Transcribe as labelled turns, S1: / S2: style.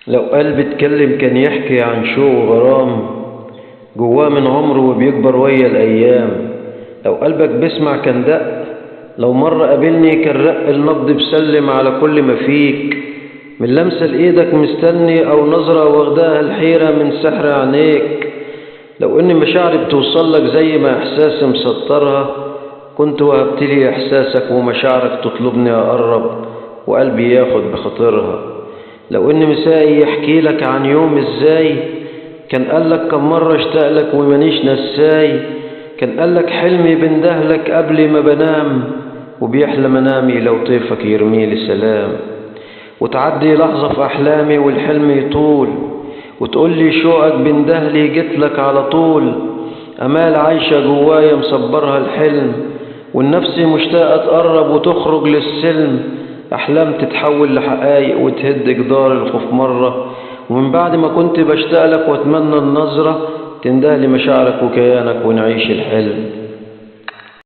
S1: لو قلب اتكلم كان يحكي عن شوق وغرام جواه من عمره وبيكبر ويا الأيام. لو قلبك بيسمع كان دق، لو مرة قابلني كان رق النبض بسلم على كل ما فيك، من لمسة لإيدك مستني أو نظرة واخداها الحيرة من سحر عينيك. لو إن مشاعري بتوصلك زي ما إحساسي مسطرها، كنت وهبتلي إحساسك ومشاعرك تطلبني أقرب وقلبي ياخد بخاطرها. لو إن مسائي يحكي لك عن يوم إزاي، كان قالك كم مرة اشتاقلك ومانيش نساي، كان قالك حلمي بندهلك قبل ما بنام، وبيحلى منامي لو طيفك يرميلي سلام. وتعدي لحظة في أحلامي والحلم يطول، وتقولي شوقك بندهلي جيتلك على طول. أمال عايشة جوايا مصبرها الحلم، والنفس مشتاقة تقرب وتخرج للسلم. أحلام تتحول لحقايق وتهد جدار الخوف مرة، ومن بعد ما كنت بشتاقلك واتمنى النظرة، تندهلي مشاعرك وكيانك ونعيش الحلم.